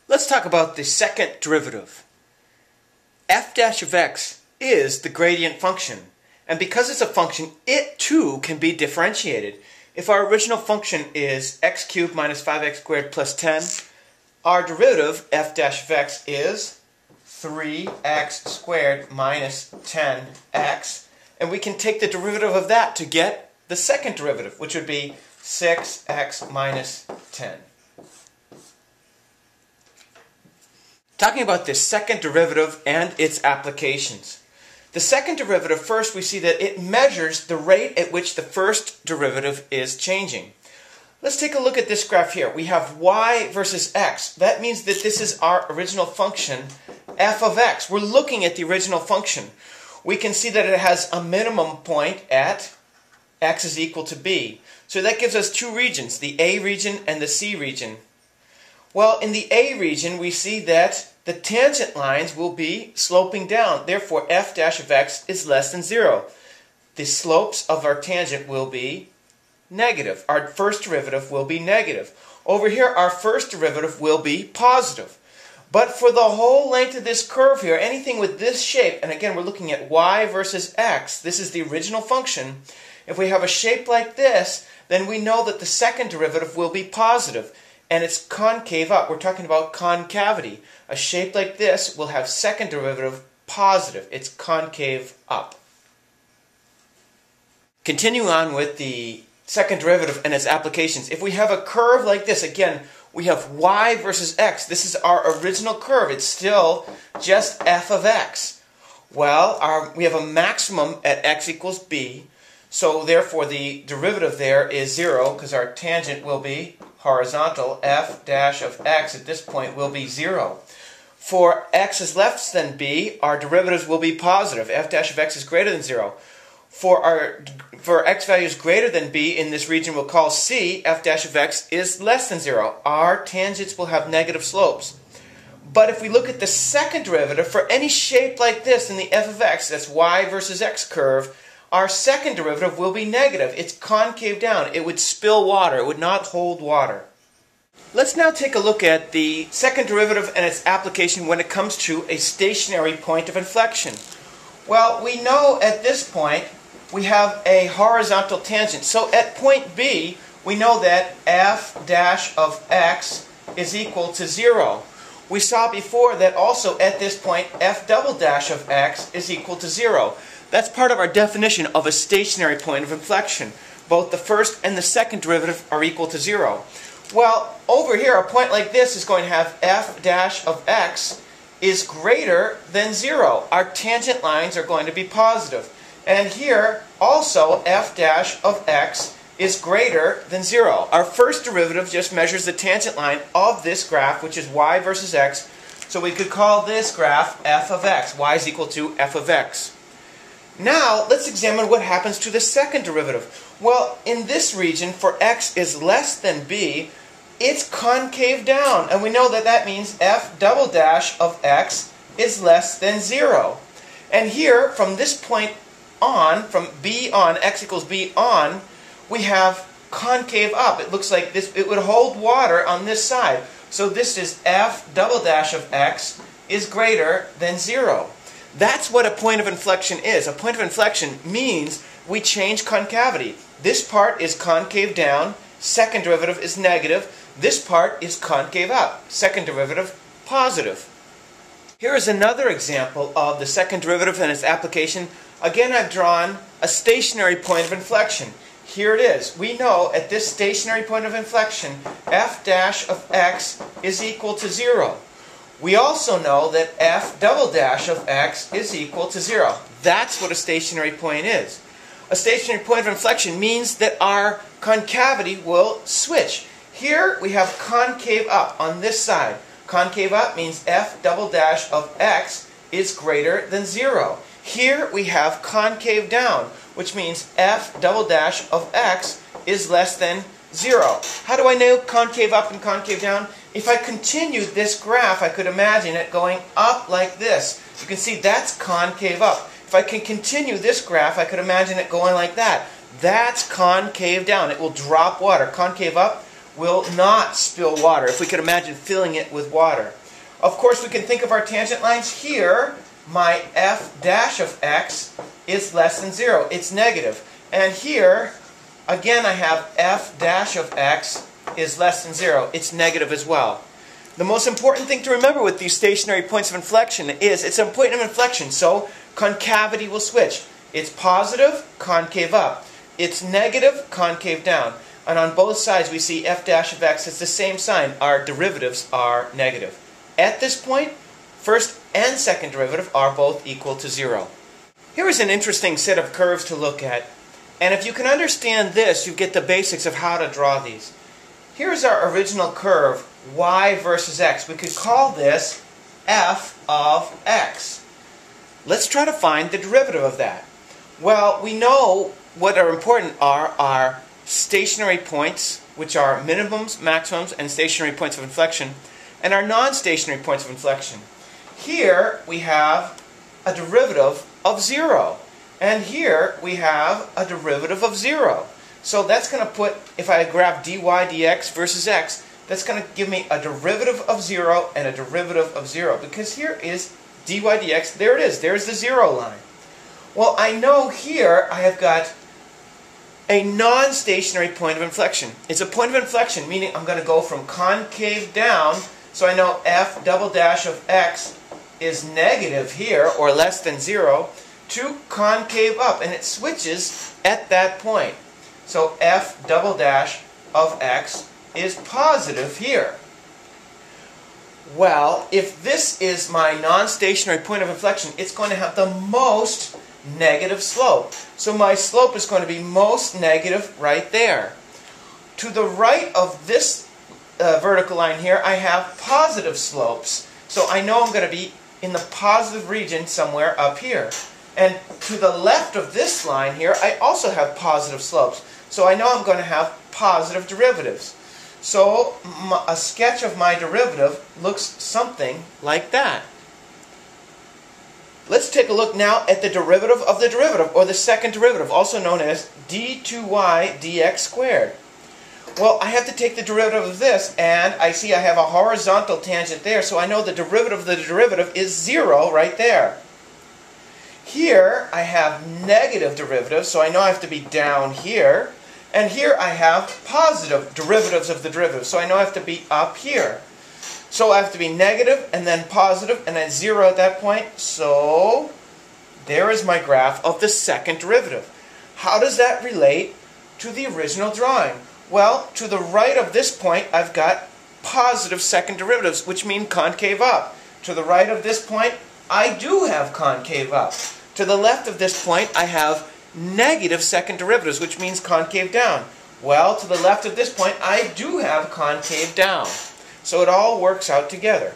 Let's talk about the second derivative. F dash of x is the gradient function. And because it's a function, it too can be differentiated. If our original function is x cubed minus 5x squared plus 10, our derivative, f dash of x, is 3x squared minus 10x. And we can take the derivative of that to get the second derivative, which would be 6x minus 10. Talking about this second derivative and its applications. The second derivative, first we see that it measures the rate at which the first derivative is changing. Let's take a look at this graph here. We have y versus x. That means that this is our original function, f of x. We're looking at the original function. We can see that it has a minimum point at x is equal to b. So that gives us two regions, the A region and the C region. Well, in the A region, we see that the tangent lines will be sloping down. Therefore, f dash of x is less than 0. The slopes of our tangent will be negative. Our first derivative will be negative. Over here, our first derivative will be positive. But for the whole length of this curve here, anything with this shape, and again, we're looking at y versus x. This is the original function. If we have a shape like this, then we know that the second derivative will be positive. And it's concave up. We're talking about concavity. A shape like this will have second derivative positive. It's concave up. Continuing on with the second derivative and its applications. If we have a curve like this, again, we have y versus x. This is our original curve. It's still just f of x. Well, we have a maximum at x equals b. So therefore the derivative there is 0 because our tangent will be horizontal. F dash of x at this point will be 0. For x is less than b, our derivatives will be positive. F dash of x is greater than 0. For x values greater than b in this region we'll call C, f dash of x is less than 0. Our tangents will have negative slopes. But if we look at the second derivative, for any shape like this in the f of x, that's y versus x curve, our second derivative will be negative. It's concave down. It would spill water. It would not hold water. Let's now take a look at the second derivative and its application when it comes to a stationary point of inflection. Well, we know at this point we have a horizontal tangent. So at point B, we know that f dash of x is equal to 0. We saw before that also at this point f double dash of x is equal to 0. That's part of our definition of a stationary point of inflection. Both the first and the second derivative are equal to 0. Well, over here, a point like this is going to have f dash of x is greater than 0. Our tangent lines are going to be positive. And here, also, f dash of x is greater than 0. Our first derivative just measures the tangent line of this graph, which is y versus x. So we could call this graph f of x. Y is equal to f of x. Now, let's examine what happens to the second derivative. Well, in this region, for x is less than b, it's concave down. And we know that that means f double dash of x is less than 0. And here, from this point on, from b on, x equals b on, we have concave up. It looks like this. It would hold water on this side. So this is f double dash of x is greater than 0. That's what a point of inflection is. A point of inflection means we change concavity. This part is concave down, second derivative is negative. This part is concave up, second derivative positive. Here is another example of the second derivative and its application. Again, I've drawn a stationary point of inflection. Here it is. We know at this stationary point of inflection, f dash of x is equal to 0. We also know that f double dash of x is equal to 0. That's what a stationary point is. A stationary point of inflection means that our concavity will switch. Here we have concave up on this side. Concave up means f double dash of x is greater than 0. Here we have concave down, which means f double dash of x is less than 0. How do I know concave up and concave down? If I continued this graph, I could imagine it going up like this. You can see that's concave up. If I can continue this graph, I could imagine it going like that. That's concave down. It will drop water. Concave up will not spill water, if we could imagine filling it with water. Of course, we can think of our tangent lines here. My f dash of x is less than 0. It's negative. And here, again, I have f dash of x is less than 0. It's negative as well. The most important thing to remember with these stationary points of inflection is it's a point of inflection, so concavity will switch. It's positive, concave up. It's negative, concave down. And on both sides we see f dash of x, it's the same sign. Our derivatives are negative. At this point, first and second derivative are both equal to 0. Here is an interesting set of curves to look at. And if you can understand this, you get the basics of how to draw these. Here's our original curve, y versus x. We could call this f of x. Let's try to find the derivative of that. Well, we know what are important are our stationary points, which are minimums, maximums, and stationary points of inflection, and our non-stationary points of inflection. Here we have a derivative of 0. And here we have a derivative of 0. So that's going to put, if I graph dy dx versus x, that's going to give me a derivative of 0 and a derivative of 0. Because here is dy dx, there it is, there's the 0 line. Well, I know here I have got a non-stationary point of inflection. It's a point of inflection, meaning I'm going to go from concave down, so I know f double dash of x is negative here, or less than 0, to concave up, and it switches at that point. So f double dash of x is positive here. Well, if this is my non-stationary point of inflection, it's going to have the most negative slope. So my slope is going to be most negative right there. To the right of this vertical line here, I have positive slopes. So I know I'm going to be in the positive region somewhere up here. And to the left of this line here, I also have positive slopes. So I know I'm going to have positive derivatives. So a sketch of my derivative looks something like that. Let's take a look now at the derivative of the derivative, or the second derivative, also known as d2y dx squared. Well, I have to take the derivative of this, and I see I have a horizontal tangent there, so I know the derivative of the derivative is 0 right there. Here, I have negative derivatives, so I know I have to be down here. And here I have positive derivatives of the derivative, so I know I have to be up here. So I have to be negative, and then positive, and then 0 at that point. So there is my graph of the second derivative. How does that relate to the original drawing? Well, to the right of this point, I've got positive second derivatives, which mean concave up. To the right of this point, I do have concave up. To the left of this point, I have negative second derivatives, which means concave down. Well, to the left of this point, I do have concave down. So it all works out together.